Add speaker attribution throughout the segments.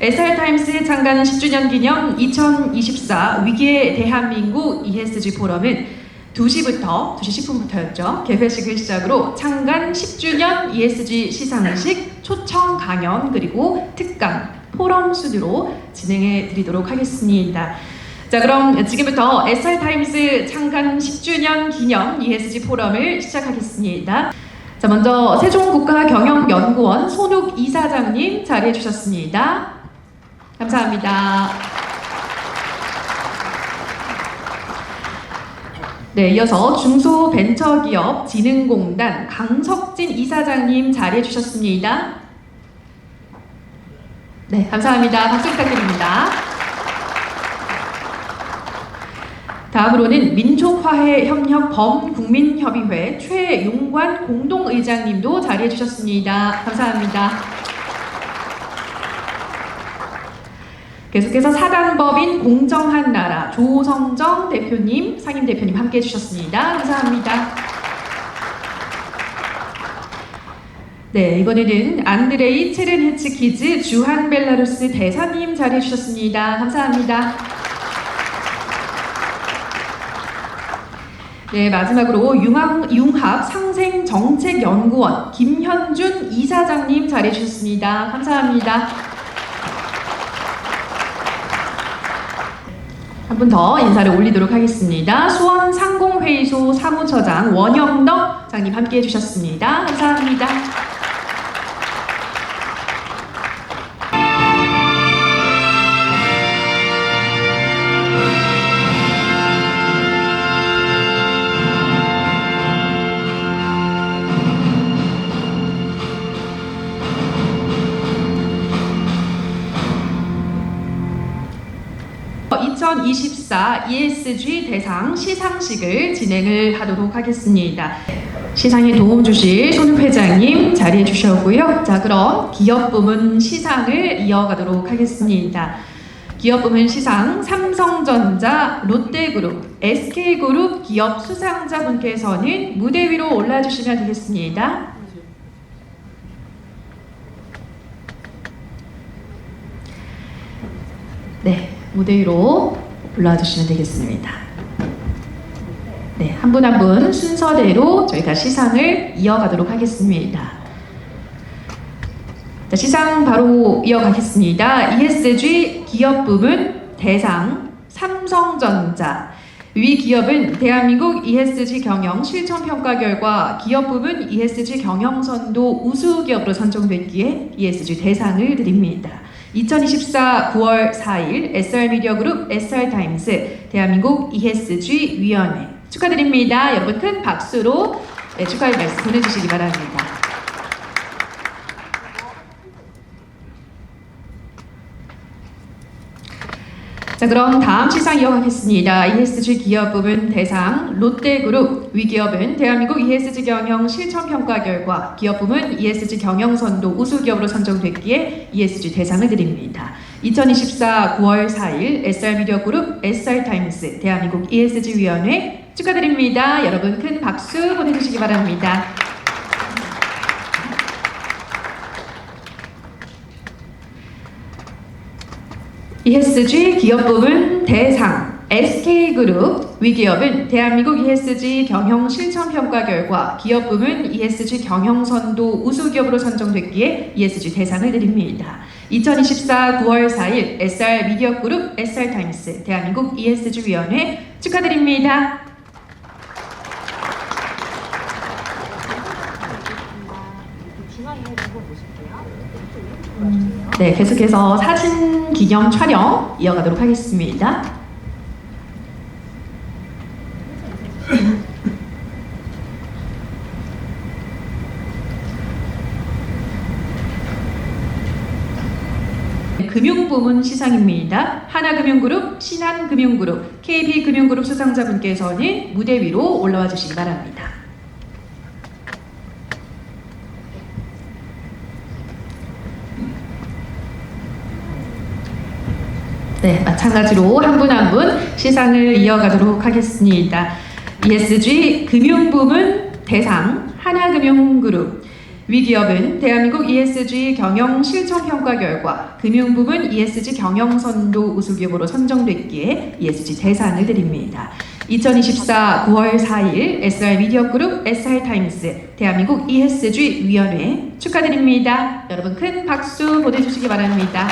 Speaker 1: SR타임스 창간 10주년 기념 2024 위기의 대한민국 ESG 포럼은 2시부터, 2시 10분부터였죠. 개회식을 시작으로 창간 10주년 ESG 시상식, 초청 강연, 그리고 특강, 포럼 순으로 진행해 드리도록 하겠습니다. 자, 그럼 지금부터 SR타임스 창간 10주년 기념 ESG 포럼을 시작하겠습니다. 자, 먼저 세종국가경영연구원 손욱 이사장님 자리해 주셨습니다. 감사합니다. 네, 이어서 중소벤처기업진흥공단 강석진 이사장님 자리해 주셨습니다. 네, 감사합니다. 박수 부탁드립니다. 다음으로는 민족화해협력 범국민협의회 최용관 공동의장님도 자리해 주셨습니다. 감사합니다. 계속해서 사단법인 공정한 나라 조성정 대표님, 상임대표님 함께해 주셨습니다. 감사합니다. 네, 이번에는 안드레이 체르네츠키즈 주한 벨라루스 대사님 자리해 주셨습니다. 감사합니다. 네, 마지막으로 융합 상생정책연구원 김현준 이사장님 자리해 주셨습니다. 감사합니다. 한 분 더 인사를 올리도록 하겠습니다. 수원상공회의소 사무처장 원영덕 장님 함께해 주셨습니다. 감사합니다. (2024) ESG 대상 시상식을 진행을 하도록 하겠습니다. 시상에 도움 주실 손욱 회장님 자리해 주셨고요. 자, 그럼 기업 부문 시상을 이어가도록 하겠습니다. 기업 부문 시상 삼성전자, 롯데그룹, SK그룹 기업 수상자분께서는 무대 위로 올라주시면 되겠습니다. 네, 무대 위로 올라와 주시면 되겠습니다. 네, 한 분 한 분 순서대로 저희가 시상을 이어가도록 하겠습니다. 자, 시상 바로 이어가겠습니다. ESG 기업 부문 대상 삼성전자. 위 기업은 대한민국 ESG 경영 실천 평가 결과 기업 부문 ESG 경영선도 우수 기업으로 선정됐기에 ESG 대상을 드립니다. 2024 9월 4일 SR미디어그룹 SR타임스 대한민국 ESG 위원회 축하드립니다. 여러분 큰 박수로 축하의 말씀 보내주시기 바랍니다. 자, 그럼 다음 시상 이어가겠습니다. ESG 기업 부문 대상 롯데그룹. 위기업은 대한민국 ESG 경영 실천 평가 결과 기업 부문 ESG 경영선도 우수 기업으로 선정됐기에 ESG 대상을 드립니다. 2024 9월 4일 SR미디어그룹 SR타임스 대한민국 ESG 위원회 축하드립니다. 여러분 큰 박수 보내주시기 바랍니다. ESG 기업 부문 대상 SK그룹. 위기업은 대한민국 ESG 경영 실천 평가 결과 기업 부문 ESG 경영선도 우수 기업으로 선정됐기에 ESG 대상을 드립니다. 2024 9월 4일 SR미디어그룹 SR타임스 대한민국 ESG 위원회 축하드립니다. 네, 계속해서 사진 기념 촬영 이어가도록 하겠습니다. 금융부문 시상입니다. 하나금융그룹, 신한금융그룹, KB금융그룹 수상자분께서는 무대 위로 올라와 주시기 바랍니다. 네, 마찬가지로 한 분 한 분 시상을 이어가도록 하겠습니다. ESG 금융부문 대상 하나금융그룹. 위 기업은 대한민국 ESG 경영 실천 평가 결과 금융부문 ESG 경영 선도 우수기업으로 선정됐기에 ESG 대상을 드립니다. 2024 9월 4일 SR미디어그룹, SR타임스, 대한민국 ESG 위원회 축하드립니다. 여러분 큰 박수 보내주시기 바랍니다.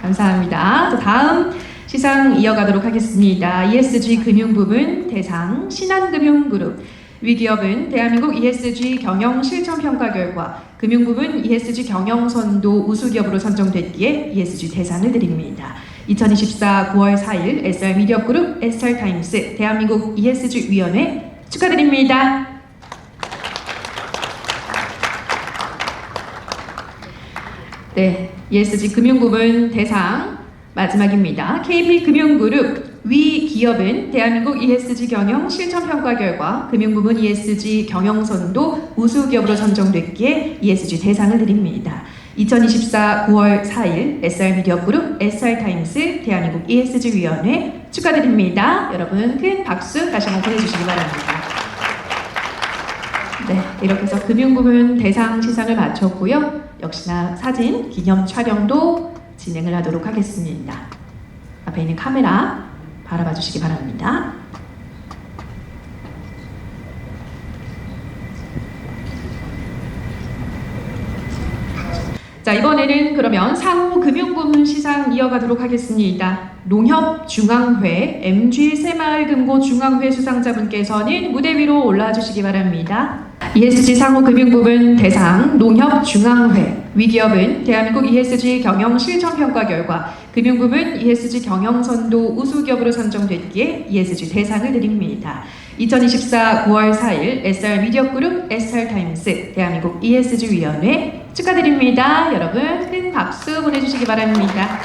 Speaker 1: 감사합니다. 다음 시상 이어가도록 하겠습니다. ESG 금융부문 대상 신한금융그룹. 위 기업은 대한민국 ESG 경영 실천 평가 결과 금융부문 ESG 경영 선도 우수기업으로 선정됐기에 ESG 대상을 드립니다. 2024 9월 4일 SR미디어그룹, SR타임스, 대한민국 ESG 위원회 축하드립니다. 네, ESG 금융부문 대상 마지막입니다. KB금융그룹. 위 기업은 대한민국 ESG 경영 실천 평가 결과 금융부문 ESG 경영 선도 우수기업으로 선정됐기에 ESG 대상을 드립니다. 2024 9월 4일 SR미디어그룹, SR타임스, 대한민국 ESG 위원회 축하드립니다. 여러분 큰 박수 다시 한번 보내주시기 바랍니다. 네, 이렇게 해서 금융부문 대상 시상을 마쳤고요. 역시나 사진 기념 촬영도 진행을 하도록 하겠습니다. 앞에 있는 카메라 바라봐 주시기 바랍니다. 자, 이번에는 그러면 상호 금융부문 시상 이어가도록 하겠습니다. 농협중앙회 MG 새마을금고 중앙회 수상자분께서는 무대 위로 올라와 주시기 바랍니다. ESG 상호 금융부문 대상 농협중앙회. 위 기업은 대한민국 ESG 경영 실천 평가 결과 금융부문 ESG 경영 선도 우수기업으로 선정됐기에 ESG 대상을 드립니다. 2024 9월 4일 SR미디어그룹, SR타임스, 대한민국 ESG 위원회 축하드립니다. 여러분 큰 박수 보내주시기 바랍니다.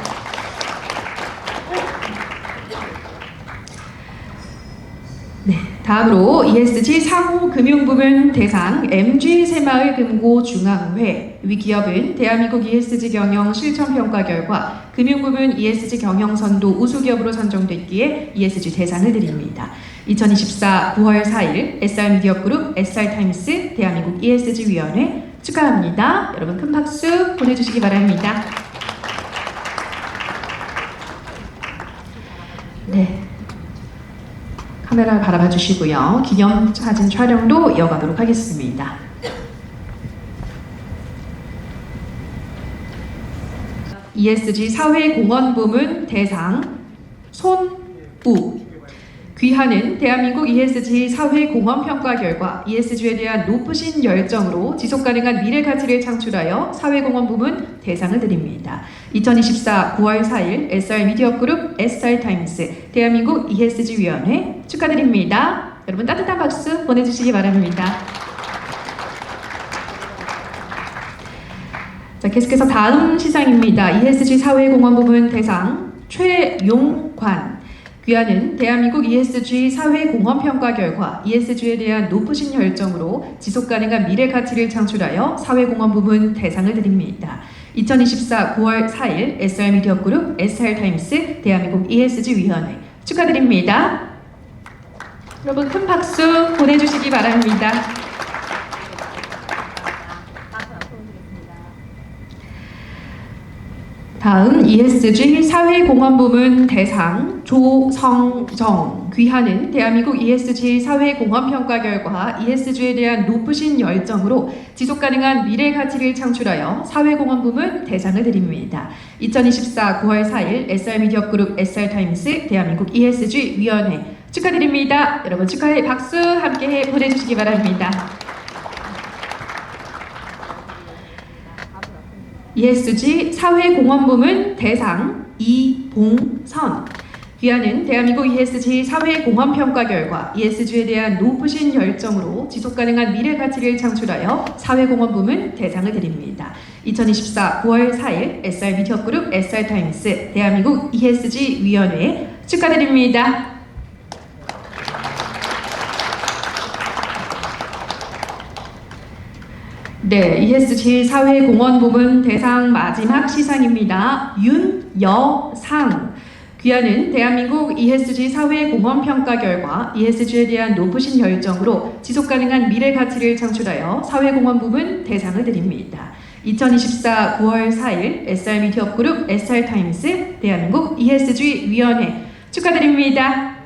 Speaker 1: 네, 다음으로 ESG 상호 금융부문 대상 MG 새마을금고 중앙회. 위 기업은 대한민국 ESG 경영 실천 평가 결과 금융부문 ESG 경영 선도 우수기업으로 선정됐기에 ESG 대상을 드립니다. 2024 9월 4일 SR미디어그룹, SR타임스, 대한민국 ESG 위원회 축하합니다. 여러분 큰 박수 보내주시기 바랍니다. 네. 카메라를 바라봐 주시고요. 기념 사진 촬영도 이어가도록 하겠습니다. ESG 사회공헌부문 대상 손우. 귀하는 대한민국 ESG 사회공헌평가 결과 ESG에 대한 높으신 열정으로 지속가능한 미래가치를 창출하여 사회공헌부문 대상을 드립니다. 2024 9월 4일 SR미디어그룹, SR타임스, 대한민국 ESG 위원회 축하드립니다. 여러분 따뜻한 박수 보내주시기 바랍니다. 자, 계속해서 다음 시상입니다. ESG 사회공헌부문 대상 최용관. 귀하는 대한민국 ESG 사회공헌평가 결과 ESG에 대한 높으신 열정으로 지속가능한 미래가치를 창출하여 사회공헌부문 대상을 드립니다. 2024 9월 4일 SR미디어그룹, SR타임스, 대한민국 ESG 위원회 축하드립니다. 여러분 큰 박수 보내주시기 바랍니다. 다음 ESG 사회공헌부문 대상 조성정. 귀하는 대한민국 ESG 사회공헌평가 결과 ESG에 대한 높으신 열정으로 지속가능한 미래가치를 창출하여 사회공헌부문 대상을 드립니다. 2024 9월 4일 SR미디어그룹, SR타임스, 대한민국 ESG 위원회 축하드립니다. 여러분 축하의 박수 함께 보내주시기 바랍니다. ESG 사회공헌부문 대상 이봉선. 귀하는 대한민국 ESG 사회공헌평가 결과 ESG에 대한 높으신 열정으로 지속가능한 미래가치를 창출하여 사회공헌부문 대상을 드립니다. 2024 9월 4일 SR미디어그룹, SR타임스, 대한민국 ESG 위원회 축하드립니다. 네, ESG 사회공헌부문 대상 마지막 시상입니다. 윤여상. 귀하는 대한민국 ESG 사회공헌평가 결과 ESG에 대한 높으신 열정으로 지속가능한 미래 가치를 창출하여 사회공헌 부문 대상을 드립니다. 2024 9월 4일 SR미디어그룹 SR타임스 대한민국 ESG 위원회 축하드립니다.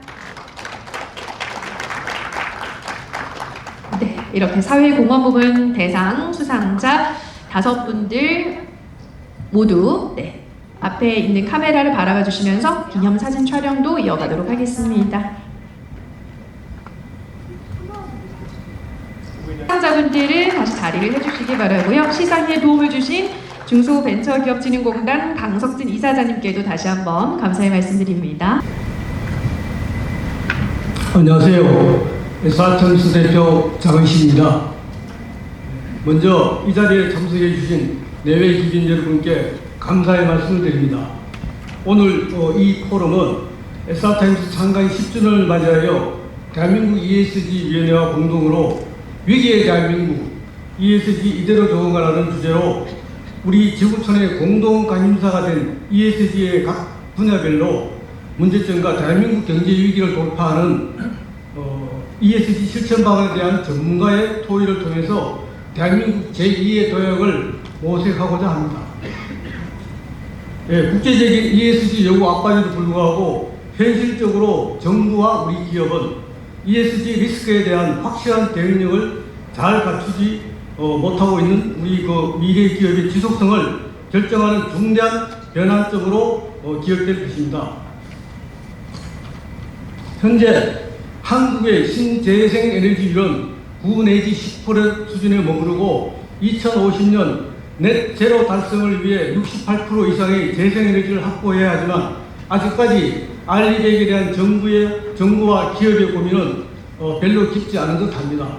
Speaker 1: 네, 이렇게 사회공헌 부문 대상 수상자 5분들 모두 앞에 있는 카메라를 바라봐 주시면서 기념사진 촬영도 이어가도록 하겠습니다. 수상자분들은 다시 자리를 해주시기 바라고요. 시상에 도움을 주신 중소벤처기업진흥공단 강석진 이사장님께도 다시 한번 감사의 말씀드립니다.
Speaker 2: 안녕하세요. SR타임스 대표 장은식입니다. 먼저 이 자리에 참석해 주신 내외 기빈 여러분께 감사의 말씀을 드립니다. 오늘 이 포럼은 SR타임스 창간 10주년을 맞이하여 대한민국 ESG위원회와 공동으로 위기의 대한민국 ESG 이대로 적응하라는 주제로 우리 지구촌의 공동 관심사가 된 ESG의 각 분야별로 문제점과 대한민국 경제 위기를 돌파하는 ESG 실천 방안에 대한 전문가의 토의를 통해서 대한민국 제2의 도약을 모색하고자 합니다. 국제적인 ESG 요구 압박에도 불구하고 현실적으로 정부와 우리 기업은 ESG 리스크에 대한 확실한 대응력을 잘 갖추지 못하고 있는 우리 미래 기업의 지속성을 결정하는 중대한 변환점으로 기억될 것입니다. 현재 한국의 신재생에너지율은 9 내지 10% 수준에 머무르고 2050년 넷 제로 달성을 위해 68% 이상의 재생에너지를 확보해야 하지만 아직까지 R200에 대한 정부와 기업의 고민은 별로 깊지 않은 듯합니다.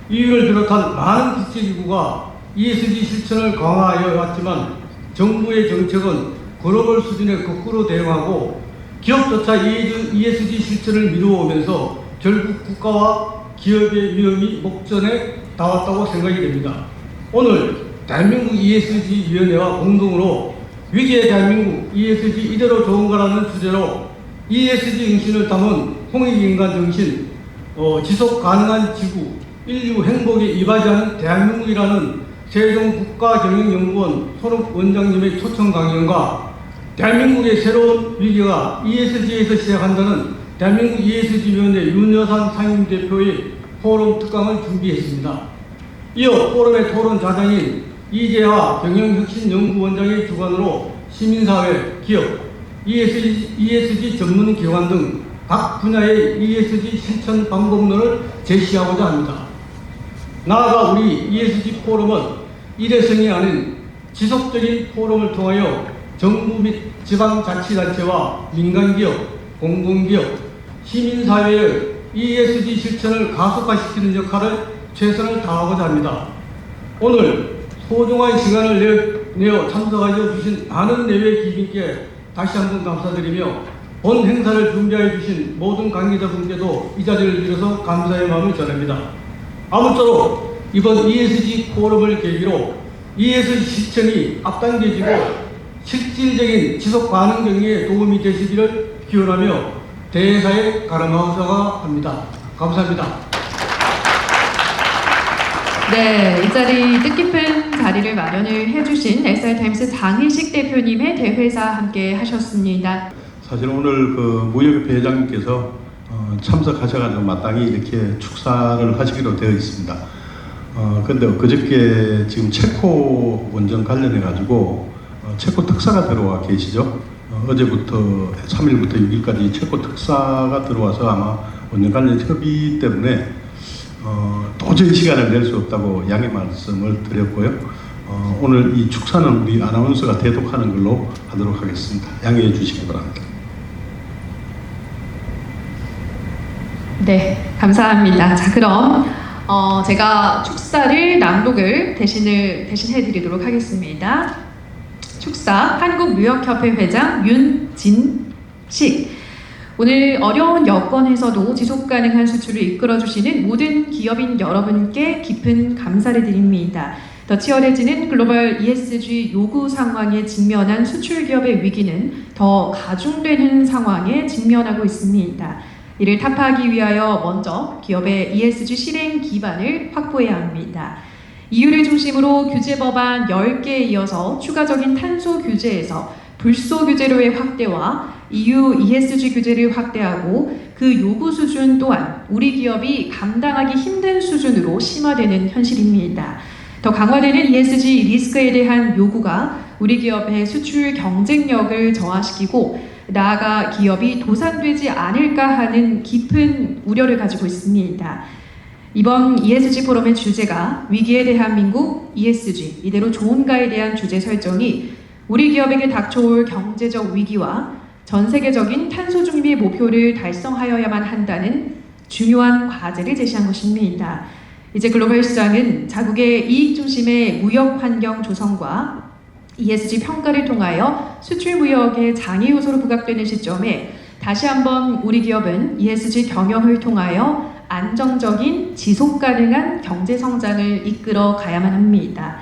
Speaker 2: 이유를 비롯한 많은 국제기구가 ESG 실천을 강화하여 왔지만 정부의 정책은 글로벌 수준에 거꾸로 대응하고 기업조차 ESG 실천을 미루어오면서 결국 국가와 기업의 위험이 목전에 닿았다고 생각이 됩니다. 오늘 대한민국 ESG위원회와 공동으로 위기의 대한민국 ESG 이대로 좋은가라는 주제로 ESG 정신을 담은 홍익인간 정신, 지속 가능한 지구, 인류 행복에 이바지하는 대한민국이라는 세종국가경영연구원 손욱 원장님의 초청 강연과 대한민국의 새로운 위기가 ESG에서 시작한다는 대한민국 ESG위원회 윤여산 상임대표의 포럼 특강을 준비했습니다. 이어 포럼의 토론 자장인 이재하 경영혁신연구원장의 주관으로 시민사회, 기업, ESG 전문기관 등 각 분야의 ESG 실천 방법론을 제시하고자 합니다. 나아가 우리 ESG 포럼은 일회성이 아닌 지속적인 포럼을 통하여 정부 및 지방자치단체와 민간기업, 공공기업, 시민사회의 ESG 실천을 가속화시키는 역할을 최선을 다하고자 합니다. 오늘 소중한 시간을 내어 참석하여 주신 많은 내외 기빈께 다시 한번 감사드리며 본 행사를 준비해 주신 모든 관계자분께도 이 자리를 빌어서 감사의 마음을 전합니다. 아무쪼록 이번 ESG 포럼을 계기로 ESG 실천이 앞당겨지고 실질적인 지속 가능 경영에 도움이 되시기를 기원하며 대회사에 가름하고자 합니다. 감사합니다.
Speaker 1: 네, 이 자리 뜻깊은 자리를 마련을 해주신 SR타임스 장희식 대표님의 대회사 함께 하셨습니다.
Speaker 3: 사실 오늘 무역협회 회장님께서 참석하셔가지고 마땅히 이렇게 축사를 하시기로 되어 있습니다. 근데 그저께 지금 체코 원전 관련해가지고 체코 특사가 들어와 계시죠. 어제부터 3일부터 6일까지 체코 특사가 들어와서 아마 원전 관련 협의 때문에 도저히 시간을 낼 수 없다고 양해 말씀을 드렸고요. 오늘 이 축사는 우리 아나운서가 대독하는 걸로 하도록 하겠습니다. 양해해 주시기 바랍니다.
Speaker 1: 네, 감사합니다. 자, 그럼 제가 축사를 낭독을 대신해 드리도록 하겠습니다. 축사 한국무역협회 회장 윤진식. 오늘 어려운 여건에서도 지속가능한 수출을 이끌어주시는 모든 기업인 여러분께 깊은 감사를 드립니다. 더 치열해지는 글로벌 ESG 요구 상황에 직면한 수출 기업의 위기는 더 가중되는 상황에 직면하고 있습니다. 이를 타파하기 위하여 먼저 기업의 ESG 실행 기반을 확보해야 합니다. EU를 중심으로 규제 법안 10개에 이어서 추가적인 탄소 규제에서 불소 규제로의 확대와 EU ESG 규제를 확대하고 그 요구 수준 또한 우리 기업이 감당하기 힘든 수준으로 심화되는 현실입니다. 더 강화되는 ESG 리스크에 대한 요구가 우리 기업의 수출 경쟁력을 저하시키고 나아가 기업이 도산되지 않을까 하는 깊은 우려를 가지고 있습니다. 이번 ESG 포럼의 주제가 위기에 대한민국 ESG 이대로 좋은가에 대한 주제 설정이 우리 기업에게 닥쳐올 경제적 위기와 전 세계적인 탄소 중립의 목표를 달성하여야만 한다는 중요한 과제를 제시한 것입니다. 이제 글로벌 시장은 자국의 이익 중심의 무역 환경 조성과 ESG 평가를 통하여 수출 무역의 장애 요소로 부각되는 시점에 다시 한번 우리 기업은 ESG 경영을 통하여 안정적인 지속 가능한 경제 성장을 이끌어 가야만 합니다.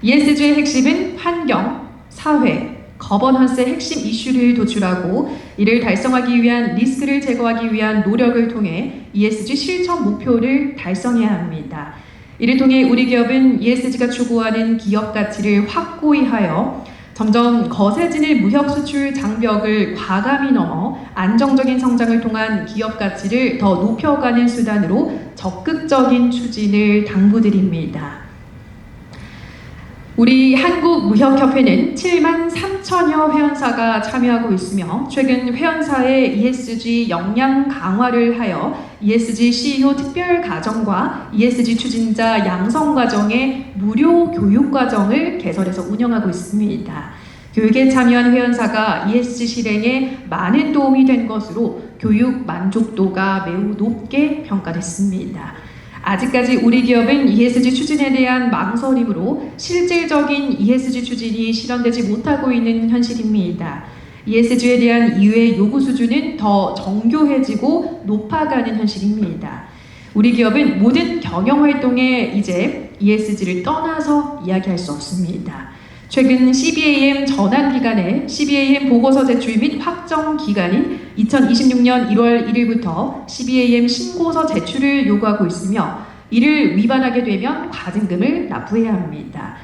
Speaker 1: ESG의 핵심은 환경, 사회, 거버넌스의 핵심 이슈를 도출하고 이를 달성하기 위한 리스크를 제거하기 위한 노력을 통해 ESG 실천 목표를 달성해야 합니다. 이를 통해 우리 기업은 ESG가 추구하는 기업 가치를 확고히 하여 점점 거세지는 무역 수출 장벽을 과감히 넘어 안정적인 성장을 통한 기업 가치를 더 높여가는 수단으로 적극적인 추진을 당부드립니다. 우리 한국무역협회는 7만 3천여 회원사가 참여하고 있으며 최근 회원사의 ESG 역량 강화를 하여 ESG CEO 특별 과정과 ESG 추진자 양성 과정의 무료 교육 과정을 개설해서 운영하고 있습니다. 교육에 참여한 회원사가 ESG 실행에 많은 도움이 된 것으로 교육 만족도가 매우 높게 평가됐습니다. 아직까지 우리 기업은 ESG 추진에 대한 망설임으로 실질적인 ESG 추진이 실현되지 못하고 있는 현실입니다. ESG에 대한 이유의 요구 수준은 더 정교해지고 높아가는 현실입니다. 우리 기업은 모든 경영 활동에 이제 ESG를 떠나서 이야기할 수 없습니다. 최근 CBAM 전환 기간에 CBAM 보고서 제출 및 확정 기간인 2026년 1월 1일부터 CBAM 신고서 제출을 요구하고 있으며 이를 위반하게 되면 과징금을 납부해야 합니다.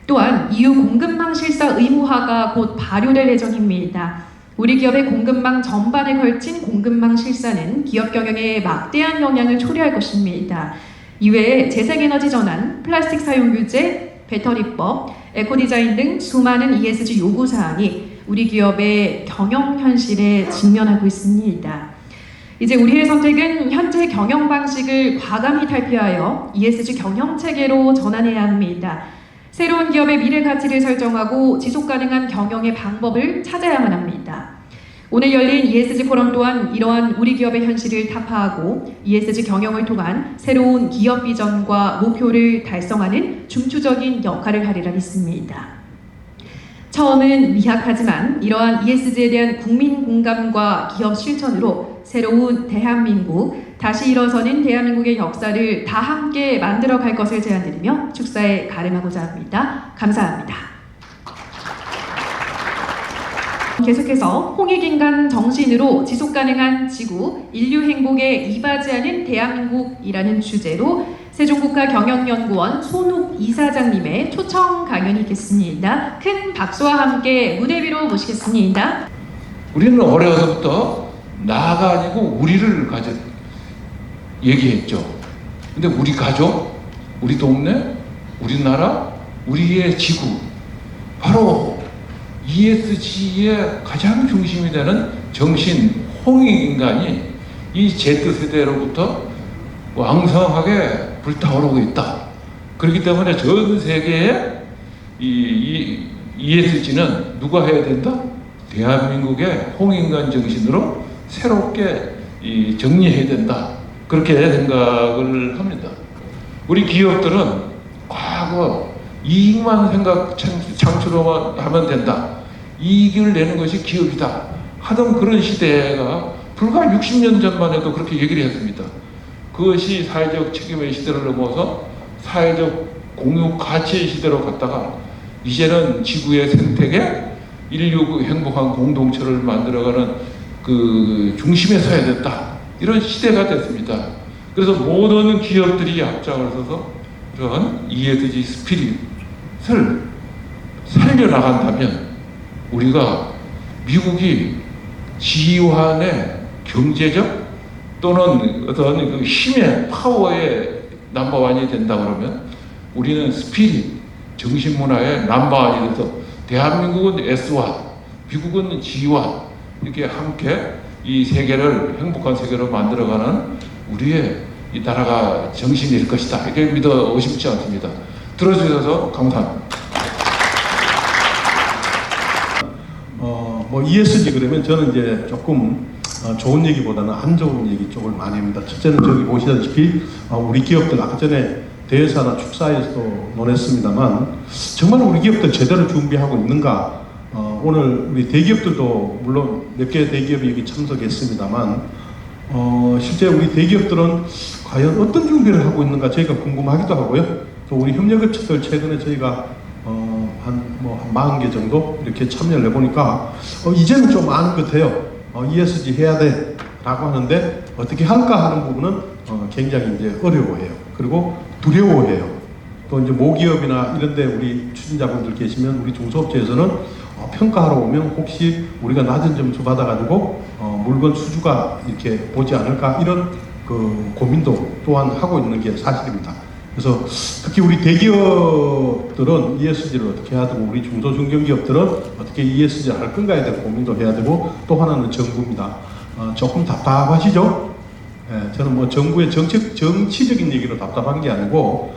Speaker 1: 또한 EU 공급망 실사 의무화가 곧 발효될 예정입니다. 우리 기업의 공급망 전반에 걸친 공급망 실사는 기업 경영에 막대한 영향을 초래할 것입니다. 이외에 재생에너지 전환, 플라스틱 사용 규제, 배터리법, 에코디자인 등 수많은 ESG 요구사항이 우리 기업의 경영 현실에 직면하고 있습니다. 이제 우리의 선택은 현재 경영 방식을 과감히 탈피하여 ESG 경영 체계로 전환해야 합니다. 새로운 기업의 미래 가치를 설정하고 지속 가능한 경영의 방법을 찾아야만 합니다. 오늘 열린 ESG 포럼 또한 이러한 우리 기업의 현실을 타파하고 ESG 경영을 통한 새로운 기업 비전과 목표를 달성하는 중추적인 역할을 하리라 믿습니다. 처음은 미약하지만 이러한 ESG에 대한 국민 공감과 기업 실천으로 새로운 대한민국, 다시 일어서는 대한민국의 역사를 다 함께 만들어갈 것을 제안드리며 축사에 가름하고자 합니다. 감사합니다. 계속해서 홍익인간 정신으로 지속가능한 지구, 인류 행복에 이바지하는 대한민국이라는 주제로 세종국가 경영연구원 손욱 이사장님의 초청 강연이 있겠습니다. 큰 박수와 함께 무대 위로 모시겠습니다.
Speaker 4: 우리는 어려서부터 나가 아니고 우리를 가져 얘기했죠. 근데 우리 가족, 우리 동네, 우리나라, 우리의 지구, 바로 ESG의 가장 중심이 되는 정신 홍익인간이 이 Z세대로부터 왕성하게 불타오르고 있다. 그렇기 때문에 전 세계에 이 ESG는 누가 해야 된다? 대한민국의 홍익인간 정신으로 새롭게 정리해야 된다. 그렇게 생각을 합니다. 우리 기업들은 과거 이익만 창출하면 하면 된다. 이익을 내는 것이 기업이다. 하던 그런 시대가 불과 60년 전만 해도 그렇게 얘기를 했습니다. 그것이 사회적 책임의 시대를 넘어서 사회적 공유 가치의 시대로 갔다가 이제는 지구의 생태계, 인류 그 행복한 공동체를 만들어가는 그 중심에 서야 됐다. 이런 시대가 됐습니다. 그래서 모든 기업들이 앞장을 서서 이런 ESG 스피릿을 살려나간다면 우리가 미국이 G1의 경제적 또는 어떤 그 힘의 파워의 넘버원이 된다 그러면 우리는 스피릿, 정신문화의 넘버원이 돼서 대한민국은 S1, 미국은 G1 이렇게 함께 이 세계를 행복한 세계로 만들어가는 우리의 이 나라가 정신일 것이다. 이렇게 믿어 의심치 않습니다. 들어주셔서 감사합니다.
Speaker 3: 뭐 ESG 그러면 저는 이제 조금 좋은 얘기보다는 안 좋은 얘기 쪽을 많이 합니다. 첫째는 저기 보시다시피 우리 기업들 아까 전에 대회사나 축사에서도 논했습니다만 정말 우리 기업들 제대로 준비하고 있는가? 오늘 우리 대기업들도 물론 몇 개 대기업이 여기 참석했습니다만 실제 우리 대기업들은 과연 어떤 준비를 하고 있는가 저희가 궁금하기도 하고요. 또 우리 협력업체들 최근에 저희가 한 40개 정도 이렇게 참여를 해보니까 이제는 좀 아는 것 같아요. ESG 해야 돼 라고 하는데 어떻게 할까 하는 부분은 굉장히 이제 어려워해요. 그리고 두려워해요. 또 이제 모기업이나 이런데 우리 추진자분들 계시면 우리 중소업체에서는 평가하러 오면 혹시 우리가 낮은 점수 받아가지고 물건 수주가 이렇게 보지 않을까 이런 그 고민도 또한 하고 있는 게 사실입니다. 그래서 특히 우리 대기업들은 ESG를 어떻게 해야 되고 우리 중소중견기업들은 어떻게 ESG를 할 건가에 대한 고민도 해야 되고 또 하나는 정부입니다. 조금 답답하시죠? 예, 저는 뭐 정부의 정치적인 얘기로 답답한 게 아니고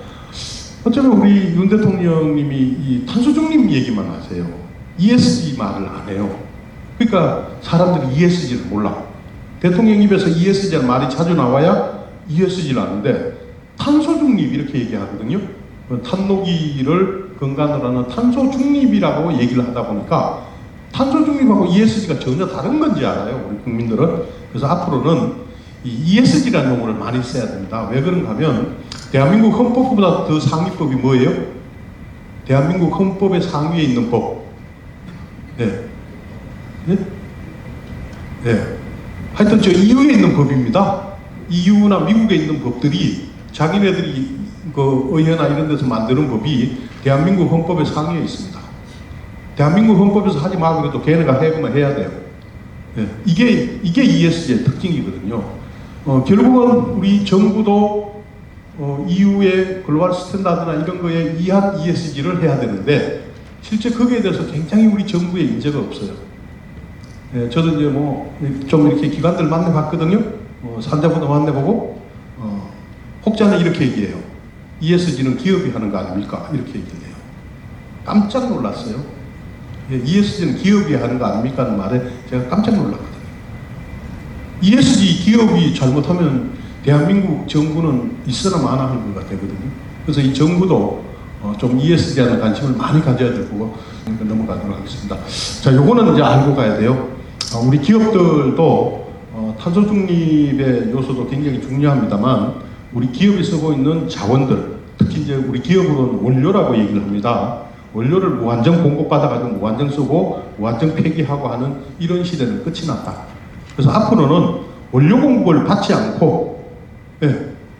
Speaker 3: 어쩌면 우리 윤 대통령님이 이 탄소 중립 얘기만 하세요. ESG 말을 안 해요. 그러니까 사람들이 ESG를 몰라. 대통령 입에서 ESG라는 말이 자주 나와야 ESG를 아는데 탄소 중립 이렇게 얘기하거든요. 탄노기를 근간으로 하는 탄소 중립이라고 얘기를 하다 보니까 탄소 중립하고 ESG가 전혀 다른 건지 알아요. 우리 국민들은. 그래서 앞으로는 이 ESG라는 용어를 많이 써야 됩니다. 왜 그런가 하면 대한민국 헌법보다 더 상위법이 뭐예요? 대한민국 헌법의 상위에 있는 법. 네. 네? 네. 하여튼 저 EU에 있는 법입니다. EU나 미국에 있는 법들이 자기네들이 그 의회나 이런 데서 만드는 법이 대한민국 헌법의 상위에 있습니다. 대한민국 헌법에서 하지 말고 그래도 걔네가 해보면 해야 돼요. 네. 이게 ESG의 특징이거든요. 결국은 우리 정부도 EU의 글로벌 스탠다드나 이런 거에 이한 ESG를 해야 되는데 실제 거기에 대해서 굉장히 우리 정부의 인재가 없어요. 네, 저도 이제 뭐 좀 이렇게 기관들 만나봤거든요. 산자부도 만나보고 혹자는 이렇게 얘기해요. ESG는 기업이 하는 거 아닙니까? 이렇게 얘기를 해요. 깜짝 놀랐어요. ESG는 기업이 하는 거 아닙니까? 하는 말에 제가 깜짝 놀랐거든요. ESG 기업이 잘못하면 대한민국 정부는 있으나 마나 하는 것가 되거든요. 그래서 이 정부도 좀 ESG에 대한 관심을 많이 가져야 되고 넘어가도록 하겠습니다. 자, 요거는 이제 알고 가야 돼요. 우리 기업들도 탄소 중립의 요소도 굉장히 중요합니다만 우리 기업이 쓰고 있는 자원들, 특히 이제 우리 기업으로는 원료라고 얘기를 합니다. 원료를 무한정 공급받아가지고 무한정 쓰고 무한정 폐기하고 하는 이런 시대는 끝이 났다. 그래서 앞으로는 원료 공급을 받지 않고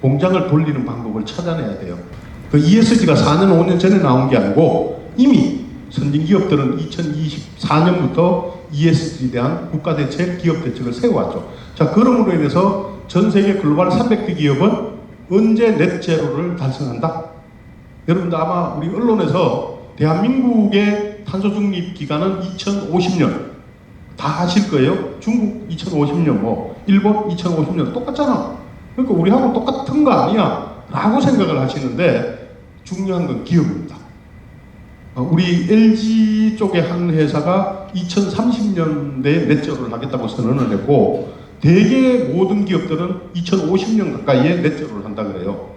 Speaker 3: 공장을 돌리는 방법을 찾아내야 돼요. 그 ESG가 4년, 5년 전에 나온 게 아니고 이미 선진기업들은 2024년부터 ESG에 대한 국가대책, 기업대책을 세워왔죠. 자, 그러므로 인해서 전 세계 글로벌 300개 기업은 언제 넷제로를 달성한다? 여러분들 아마 우리 언론에서 대한민국의 탄소 중립 기간은 2050년 다 아실 거예요. 중국 2050년, 뭐 일본 2050년 똑같잖아. 그러니까 우리하고 똑같은 거 아니야? 라고 생각을 하시는데 중요한 건 기업입니다. 우리 LG 쪽의 한 회사가 2030년대에 넷제로를 하겠다고 선언을 했고 대개 모든 기업들은 2050년 가까이에 넷제로를 한다 그래요.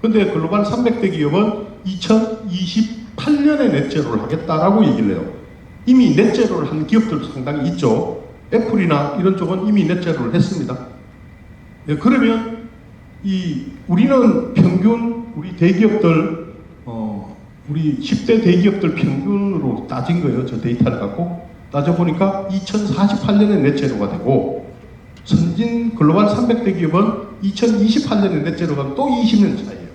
Speaker 3: 근데 글로벌 300대 기업은 2028년에 넷제로를 하겠다라고 얘기를 해요. 이미 넷제로를 한 기업들도 상당히 있죠. 애플이나 이런 쪽은 이미 넷제로를 했습니다. 그러면 우리는 평균 우리 대기업들 우리 10대 대기업들 평균으로 따진 거예요. 저 데이터를 갖고 따져보니까 2048년에 넷제로가 되고 선진 글로벌 300대 기업은 2028년에 넷제로가 또 20년 차이에요.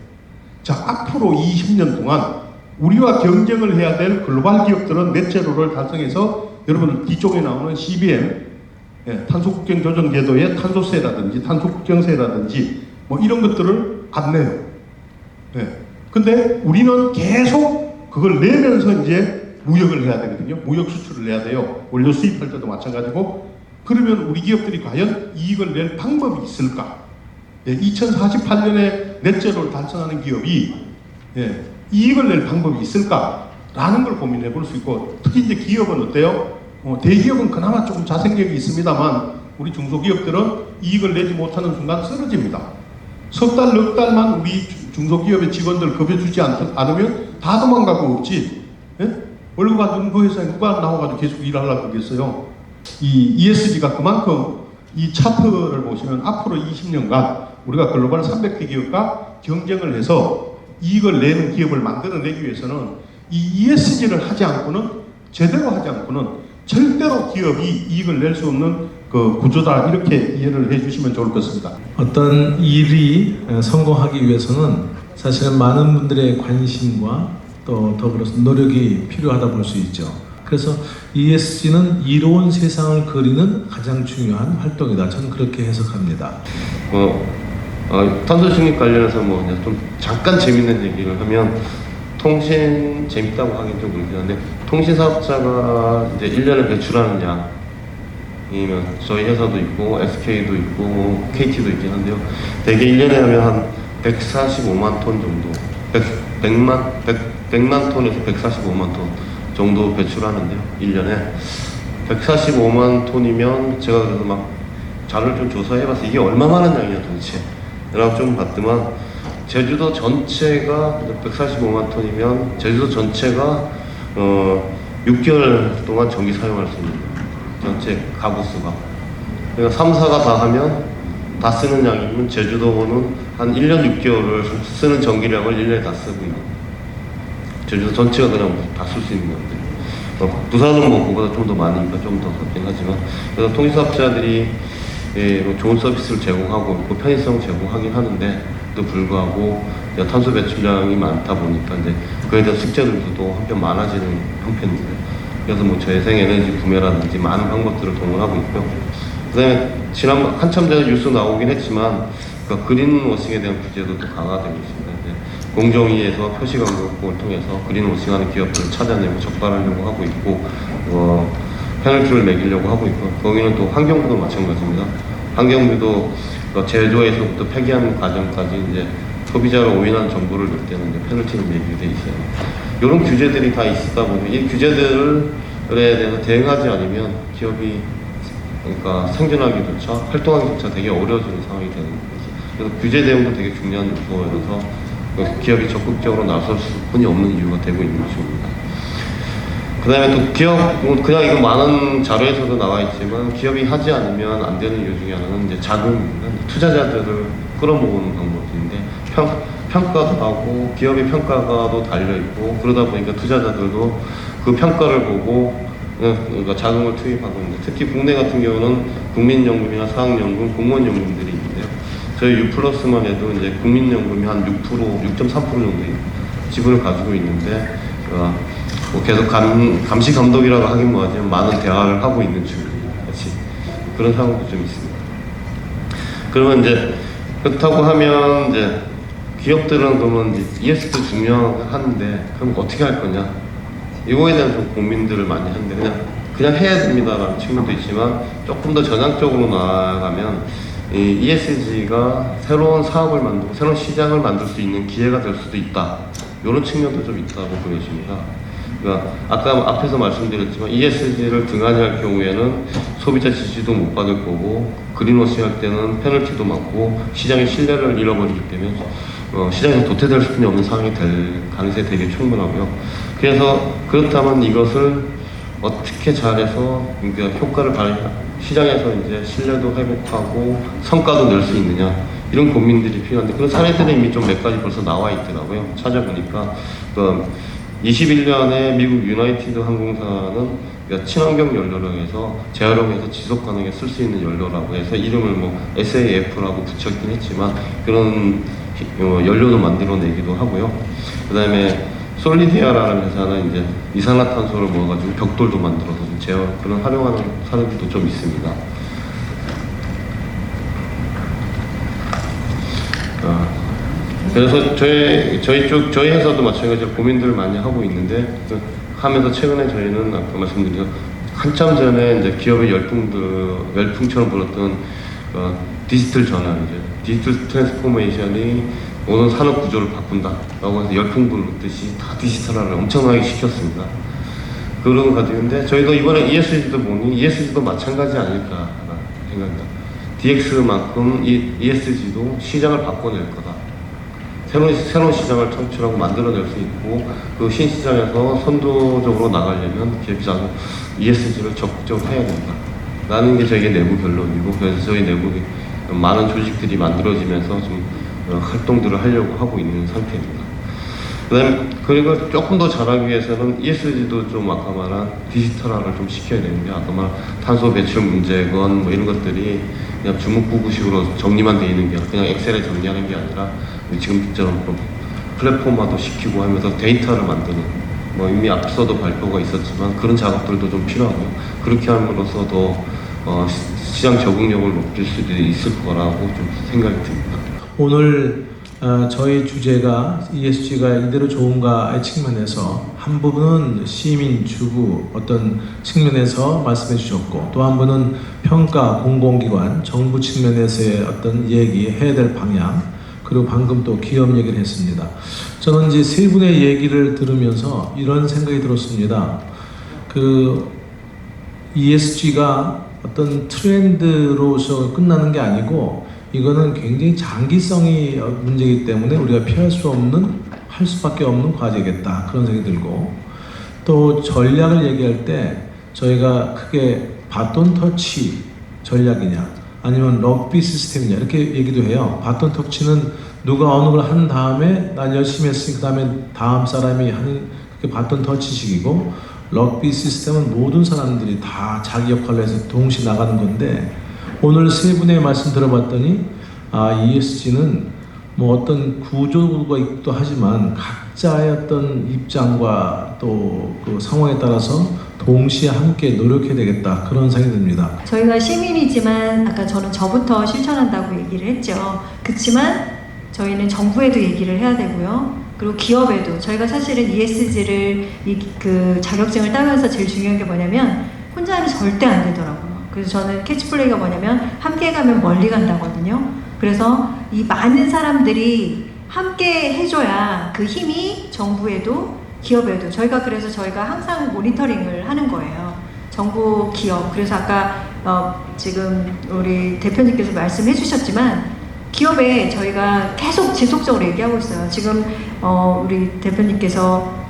Speaker 3: 자, 앞으로 20년 동안 우리와 경쟁을 해야 될 글로벌 기업들은 넷제로를 달성해서 여러분 뒤쪽에 나오는 CBM, 탄소국경 조정제도의 탄소세라든지 탄소국경세라든지 뭐 이런 것들을 안 내요. 근데 우리는 계속 그걸 내면서 이제 무역을 해야 되거든요. 무역 수출을 해야 돼요. 원료 수입할 때도 마찬가지고. 그러면 우리 기업들이 과연 이익을 낼 방법이 있을까? 2048년에 넷제로를 달성하는 기업이 이익을 낼 방법이 있을까라는 걸 고민해 볼 수 있고, 특히 이제 기업은 어때요? 대기업은 그나마 조금 자생력이 있습니다만 우리 중소기업들은 이익을 내지 못하는 순간 쓰러집니다. 석 달, 넉 달만 우리 중소기업의 직원들 급여주지 않으면 다 도망가고 없지. 월급 받는 그 회사에 누가 나와가지고 계속 일하려고 그러겠어요. 이 ESG가 그만큼 이 차트를 보시면 앞으로 20년간 우리가 글로벌 300개 기업과 경쟁을 해서 이익을 내는 기업을 만들어내기 위해서는 이 ESG를 하지 않고는, 제대로 하지 않고는 절대로 기업이 이익을 낼 수 없는 그 구조다, 이렇게 이해를 해주시면 좋을 것 같습니다.
Speaker 5: 어떤 일이 성공하기 위해서는 사실은 많은 분들의 관심과 또 더불어서 노력이 필요하다 볼 수 있죠. 그래서 ESG는 이로운 세상을 그리는 가장 중요한 활동이다. 저는 그렇게 해석합니다.
Speaker 6: 탄소 중립 관련해서 뭐 좀 잠깐 재밌는 얘기를 하면, 통신 재밌다고 하긴 좀 그렇긴 한데, 통신 사업자가 이제 1년에 배출하는 양이면 저희 회사도 있고 SK도 있고 KT도 있긴 한데요. 대개 1년에 하면 한 145만 톤 정도, 100만 톤에서 145만 톤 정도 배출하는데요. 1년에 145만 톤이면 제가 그래서 막 자료를 좀 조사해봤어요. 이게 얼마만한 양이냐 도대체 라고 좀 봤더만, 제주도 전체가 145만 톤이면 제주도 전체가 6개월 동안 전기 사용할 수 있는 거예요. 전체 가구 수가. 그러니까 3, 4가 다 하면 다 쓰는 양이면 제주도는 한 1년 6개월을 쓰는 전기량을 1년에 다 쓰고 있는 거예요. 제주도 전체가 그냥 다 쓸 수 있는 건데, 부산은 뭐 그보다 좀 더 많으니까 좀 더 그렇긴 하지만, 그래서 통신사업자들이 좋은 서비스를 제공하고 있고 편의성 제공하긴 하는데, 또 불구하고 탄소 배출량이 많다 보니까 이제 그에 대한 숙제들도 또 한편 많아지는 형편입니다. 그래서 뭐 재생에너지 구매라든지 많은 방법들을 동원하고 있고요. 그다음에 지난번 한참 전에 뉴스 나오긴 했지만, 그 그린워싱에 대한 규제도 또 강화되고 있습니다. 공정위에서 표시 광고를 통해서 그린워싱하는 기업들을 찾아내고 적발하려고 하고 있고, 페널티를 매기려고 하고 있고, 거기는 또 환경부도 마찬가지입니다. 환경부도 제조에서부터 폐기하는 과정까지 이제 소비자를 오인한 정보를 넣을 때는 이제 페널티를 매기게 돼 있어요. 이런 규제들이 다 있다 보니 이 규제들에 대해서 대응하지 않으면 기업이 그러니까 생존하기조차, 활동하기조차 되게 어려워지는 상황이 되는 거죠. 그래서 규제 대응도 되게 중요한 요소여서 기업이 적극적으로 나설 수뿐이 없는 이유가 되고 있는 것입니다. 그 다음에 또 기업, 그냥 이거 많은 자료에서도 나와 있지만, 기업이 하지 않으면 안 되는 이유 중에 하나는 이제 자금입니다. 투자자들을 끌어모으는 방법인데, 평가도 하고, 기업의 평가가도 달려있고, 그러다 보니까 투자자들도 그 평가를 보고, 그러니까 자금을 투입하고 있는데, 특히 국내 같은 경우는 국민연금이나 사학연금, 공무원연금들이 있는데요. 저희 U+만 해도 이제 국민연금이 한 6.3% 정도 지분을 가지고 있는데, 뭐 계속 감시 감독이라고 하긴 뭐하지만 많은 대화를 하고 있는 중입니다. 같이 그런 상황도 좀 있습니다. 그러면 이제 그렇다고 하면 이제 기업들은 그러면 이제 ESG 중요하는데 그럼 어떻게 할 거냐? 이거에 대한 좀 고민들을 많이 하는데 그냥 해야 됩니다라는 측면도 있지만, 조금 더 전향적으로 나아가면 이 ESG가 새로운 사업을 만들고 새로운 시장을 만들 수 있는 기회가 될 수도 있다. 이런 측면도 좀 있다고 보여집니다. 그러니까 아까 앞에서 말씀드렸지만 ESG를 등한히 할 경우에는 소비자 지지도 못 받을 거고, 그린워싱 할 때는 페널티도 많고 시장의 신뢰를 잃어버리기 때문에 시장에서 도태될 수밖에 없는 상황이 될 가능성이 되게 충분하고요. 그래서 그렇다면 이것을 어떻게 잘해서 그러니까 효과를 시장에서 이제 신뢰도 회복하고 성과도 낼 수 있느냐, 이런 고민들이 필요한데, 그런 사례들이 이미 좀 몇 가지 벌써 나와 있더라고요. 찾아보니까 21년에 미국 유나이티드 항공사는 그러니까 친환경 연료로 해서 재활용해서 지속 가능하게 쓸 수 있는 연료라고 해서 이름을 뭐 SAF라고 붙였긴 했지만 그런 연료도 만들어내기도 하고요. 그 다음에 솔리디아라는 회사는 이제 이산화탄소를 모아가지고 벽돌도 만들어서 좀 그런 활용하는 사례들도 좀 있습니다. 그래서 저희 회사도 마찬가지로 고민들을 많이 하고 있는데 하면서 최근에 저희는 아까 말씀드린 한참 전에 이제 기업의 열풍처럼 불었던 디지털 전환, 디지털 트랜스포메이션이 모든 산업 구조를 바꾼다라고 해서 열풍 불듯이 다 디지털화를 엄청나게 시켰습니다. 그런 거 가지고인데 저희도 이번에 ESG도 보니 ESG도 마찬가지 아닐까 생각합니다. DX만큼 ESG도 시장을 바꿔낼 거다. 새로운 시장을 창출하고 만들어낼 수 있고 그 신시장에서 선도적으로 나가려면 기업이 ESG를 적극적으로 해야 된다 라는 게 저희의 내부 결론이고 그래서 저희 내부에 많은 조직들이 만들어지면서 좀 활동들을 하려고 하고 있는 상태입니다. 그리고 조금 더 잘하기 위해서는 ESG도 좀 아까 말한 디지털화를 좀 시켜야 되는데 아까 말한 탄소 배출 문제건 뭐 이런 것들이 그냥 주먹구구식으로 정리만 돼 있는 게 그냥 엑셀에 정리하는 게 아니라 지금처럼 플랫폼화도 시키고 하면서 데이터를 만드는 뭐 이미 앞서도 발표가 있었지만 그런 작업들도 좀 필요하고요. 그렇게 함으로써 더 시장 적응력을 높일 수도 있을 거라고 좀 생각이 듭니다.
Speaker 5: 오늘 저희 주제가 ESG가 이대로 좋은가의 측면에서 한 부분은 시민, 주부 어떤 측면에서 말씀해 주셨고 또 한 분은 평가, 공공기관, 정부 측면에서의 어떤 얘기해야 될 방향 그리고 방금 또 기업 얘기를 했습니다. 저는 이제 세 분의 얘기를 들으면서 이런 생각이 들었습니다. 그 ESG가 어떤 트렌드로서 끝나는 게 아니고 이거는 굉장히 장기성이 문제이기 때문에 우리가 피할 수 없는, 할 수밖에 없는 과제겠다 그런 생각이 들고 또 전략을 얘기할 때 저희가 크게 바톤 터치 전략이냐 아니면 럭비 시스템이냐 이렇게 얘기도 해요. 바톤 터치는 누가 어느 걸 한 다음에 난 열심히 했으니 그 다음에 다음 사람이 하는 그게 바톤 터치식이고 럭비 시스템은 모든 사람들이 다 자기 역할을 해서 동시에 나가는 건데 오늘 세 분의 말씀 들어봤더니 ESG는 뭐 어떤 구조가 있기도 하지만 각자의 어떤 입장과 또 그 상황에 따라서 동시에 함께 노력해야 되겠다 그런 생각이 듭니다.
Speaker 7: 저희가 시민이지만 아까 저는 저부터 실천한다고 얘기를 했죠. 그렇지만 저희는 정부에도 얘기를 해야 되고요. 그리고 기업에도 저희가 사실은 ESG를 그 자격증을 따면서 제일 중요한 게 뭐냐면 혼자 하면 절대 안 되더라고요. 그래서 저는 캐치플레이가 뭐냐면 함께 가면 멀리 간다거든요. 그래서 이 많은 사람들이 함께 해줘야 그 힘이 정부에도 기업에도 저희가 항상 모니터링을 하는 거예요. 정부, 기업. 그래서 아까 지금 우리 대표님께서 말씀해 주셨지만 기업에 저희가 계속 지속적으로 얘기하고 있어요. 지금 우리 대표님께서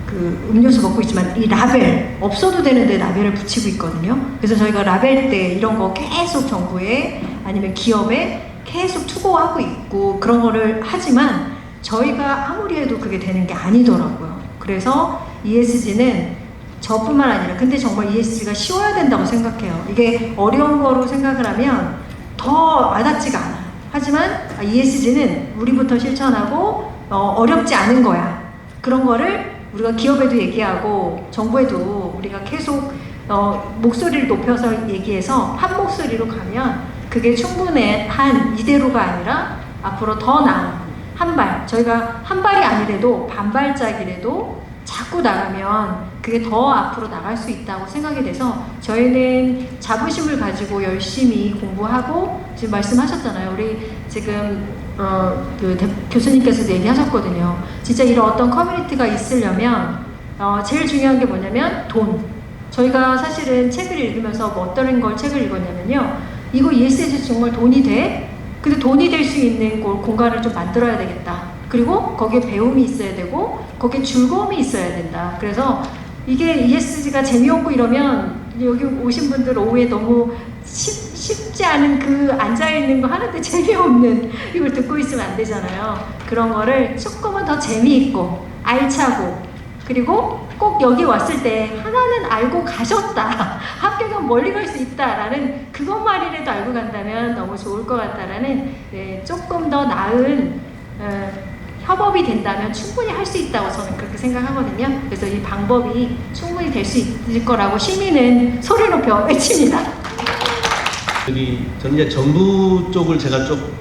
Speaker 7: 그 음료수 먹고 있지만 이 라벨 없어도 되는데 라벨을 붙이고 있거든요. 그래서 저희가 라벨 때 이런 거 계속 정부에 아니면 기업에 계속 투고하고 있고 그런 거를 하지만 저희가 아무리 해도 그게 되는 게 아니더라고요. 그래서 ESG는 저뿐만 아니라 근데 정말 ESG가 쉬워야 된다고 생각해요. 이게 어려운 거로 생각을 하면 더 와닿지가 않아. 하지만 ESG는 우리부터 실천하고 어렵지 않은 거야. 그런 거를 우리가 기업에도 얘기하고 정부에도 우리가 계속 목소리를 높여서 얘기해서 한 목소리로 가면 그게 충분한 이대로가 아니라 앞으로 더 나은 한 발, 저희가 한 발이 아니래도 반발짝이라도 자꾸 나가면 그게 더 앞으로 나갈 수 있다고 생각이 돼서 저희는 자부심을 가지고 열심히 공부하고 지금 말씀하셨잖아요. 우리 지금 교수님께서도 얘기하셨거든요. 진짜 이런 어떤 커뮤니티가 있으려면 제일 중요한 게 뭐냐면 돈. 저희가 사실은 책을 읽으면서 뭐 어떤 걸 책을 읽었냐면요. 이거 ESG 정말 돈이 돼? 근데 돈이 될 수 있는 공간을 좀 만들어야 되겠다. 그리고 거기에 배움이 있어야 되고 거기에 즐거움이 있어야 된다. 그래서 이게 ESG가 재미없고 이러면 여기 오신 분들 오후에 너무 쉽지 않은 그 앉아있는 거 하는데 재미없는 이걸 듣고 있으면 안 되잖아요. 그런 거를 조금은 더 재미있고 알차고 그리고 꼭 여기 왔을 때 하나는 알고 가셨다. 학교가 멀리 갈 수 있다라는 그것만이라도 알고 간다면 너무 좋을 것 같다라는 조금 더 나은 협업이 된다면 충분히 할 수 있다고 저는 그렇게 생각하거든요. 그래서 이 방법이 충분히 될 수 있을 거라고 시민은 소리 높여 외칩니다.
Speaker 8: 저는 이제 정부 쪽을 제가 좀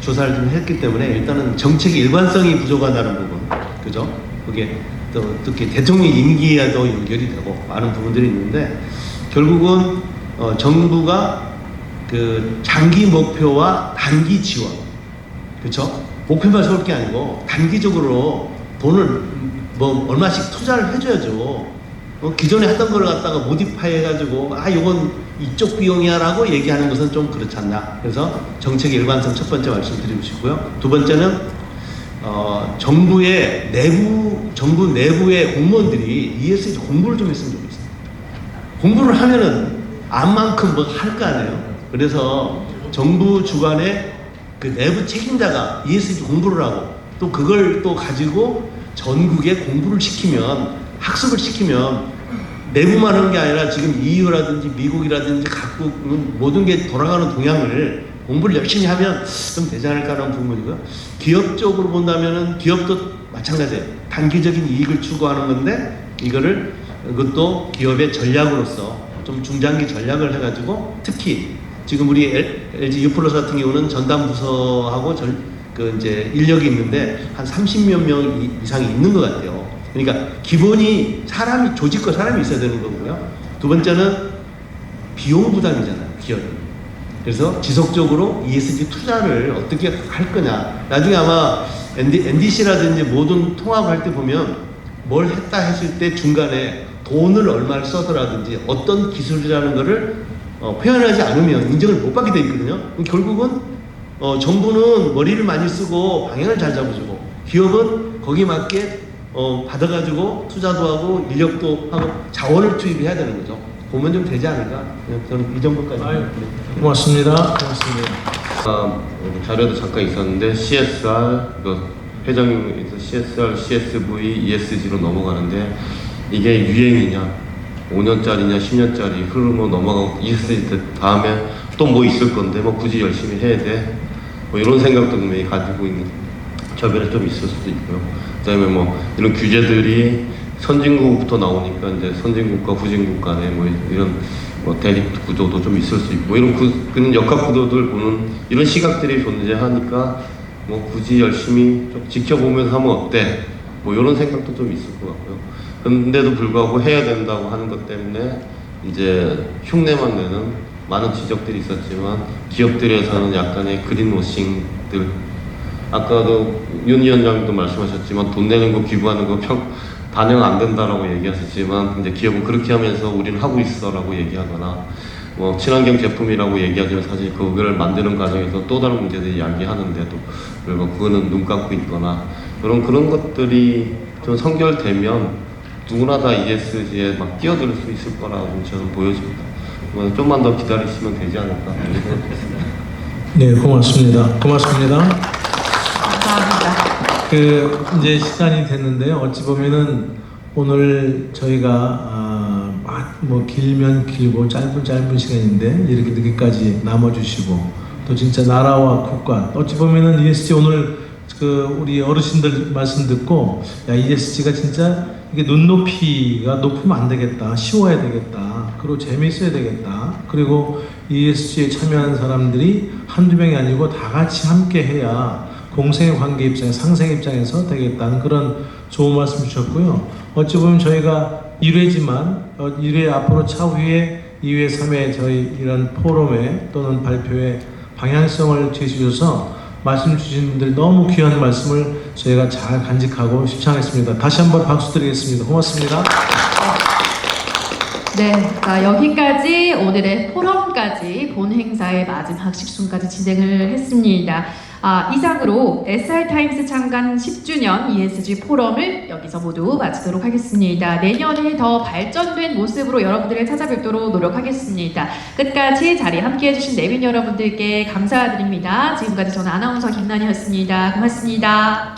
Speaker 8: 조사를 좀 했기 때문에 일단은 정책의 일관성이 부족하다는 부분, 그죠? 그게 또 특히 대통령 임기와도 연결이 되고 많은 부분들이 있는데 결국은 정부가 그 장기 목표와 단기 지원, 그렇죠? 목표만 세울 게 아니고 단기적으로 돈을 뭐 얼마씩 투자를 해줘야죠. 기존에 했던 걸 갖다가 모디파이 해가지고 요건 이쪽 비용이야라고 얘기하는 것은 좀 그렇지 않나. 그래서 정책의 일관성 첫 번째 말씀드리고 싶고요. 두 번째는 정부 내부의 공무원들이 ESG 공부를 좀 했으면 좋겠어요. 공부를 하면은 암만큼 뭐 할 거 아니에요. 그래서 정부 주관의 그 내부 책임자가 ESG 공부를 하고 또 그걸 또 가지고 전국에 공부를 시키면 학습을 시키면 내부만 하는 게 아니라 지금 EU라든지 미국이라든지 각국은 모든 게 돌아가는 동향을 공부를 열심히 하면 좀 되지 않을까 하는 부분이고요. 기업적으로 본다면은 기업도 마찬가지예요. 단기적인 이익을 추구하는 건데 그것도 기업의 전략으로서 좀 중장기 전략을 해가지고 특히 지금 우리 LG U+ 같은 경우는 전담 부서하고 이제 인력이 있는데 한 30몇 명 이상이 있는 것 같아요. 그러니까 기본이 조직과 사람이 있어야 되는 거고요. 두 번째는 비용 부담이잖아요, 기업이. 그래서 지속적으로 ESG 투자를 어떻게 할 거냐. 나중에 아마 NDC라든지 모든 통합할 때 보면 뭘 했다 했을 때 중간에 돈을 얼마를 써더라든지 어떤 기술이라는 거를 표현하지 않으면 인정을 못 받게 돼 있거든요. 결국은 정부는 머리를 많이 쓰고 방향을 잘 잡아주고 기업은 거기에 맞게 받아가지고 투자도 하고 인력도 하고 자원을 투입해야 되는 거죠. 보면 좀 되지 않을까? 저는 이 정도까지.
Speaker 5: 고맙습니다. 고맙습니다.
Speaker 6: 자료도 잠깐 있었는데 CSR, 회장님께서 CSR, CSV, ESG로 넘어가는데 이게 유행이냐, 5년짜리냐, 10년짜리 흐르고 넘어가고 ESG 다음에 또 뭐 있을 건데 뭐 굳이 열심히 해야 돼? 뭐 이런 생각도 분명히 가지고 있는 저변에 좀 있을 수도 있고요. 그다음에 뭐 이런 규제들이 선진국부터 나오니까 이제 선진국과 후진국 간에 뭐 이런 뭐 대립 구도도 좀 있을 수 있고 이런 그런 역학 구도들 보는 이런 시각들이 존재하니까 뭐 굳이 열심히 좀 지켜보면서 하면 어때? 뭐 이런 생각도 좀 있을 것 같고요. 그런데도 불구하고 해야 된다고 하는 것 때문에 이제 흉내만 내는 많은 지적들이 있었지만 기업들에서는 약간의 그린워싱들 아까도 윤 위원장도 말씀하셨지만 돈 내는 거 기부하는 거 반영 안 된다라고 얘기하셨지만 이제 기업은 그렇게 하면서 우리는 하고 있어라고 얘기하거나 뭐 친환경 제품이라고 얘기하지만 사실 그걸 만드는 과정에서 또 다른 문제들이 야기하는데도 그리고 그거는 눈 감고 있거나 그런 것들이 좀 선결되면 누구나 다 ESG에 막 뛰어들 수 있을 거라고 저는 보여집니다. 좀만 더 기다리시면 되지 않을까 생각했습니다.
Speaker 5: 네, 고맙습니다. 고맙습니다.
Speaker 1: 감사합니다.
Speaker 5: 이제 시간이 됐는데요. 어찌 보면은 오늘 저희가 뭐 길면 길고 짧은 시간인데 이렇게 늦게까지 남아주시고 또 진짜 나라와 국가 어찌 보면은 ESG 오늘 우리 어르신들 말씀 듣고 ESG가 진짜 이게 눈높이가 높으면 안 되겠다, 쉬워야 되겠다, 그리고 재미있어야 되겠다, 그리고 ESG에 참여하는 사람들이 한두 명이 아니고 다 같이 함께 해야 공생의 관계 입장에서 상생 입장에서 되겠다는 그런 좋은 말씀 주셨고요. 어찌 보면 저희가 1회지만 1회 앞으로 차후에 2회, 3회 저희 이런 포럼에 또는 발표에 방향성을 제시해 주셔서 말씀 주신 분들이 너무 귀한 말씀을 저희가 잘 간직하고 십창했습니다. 다시 한번 박수 드리겠습니다. 고맙습니다.
Speaker 1: 네, 자, 여기까지 오늘의 포럼까지 본 행사의 마지막 식순까지 진행을 했습니다. 이상으로 SR타임스 창간 10주년 ESG 포럼을 여기서 모두 마치도록 하겠습니다. 내년에 더 발전된 모습으로 여러분들을 찾아뵙도록 노력하겠습니다. 끝까지 자리 함께 해주신 내빈 여러분들께 감사드립니다. 지금까지 저는 아나운서 김난희였습니다. 고맙습니다.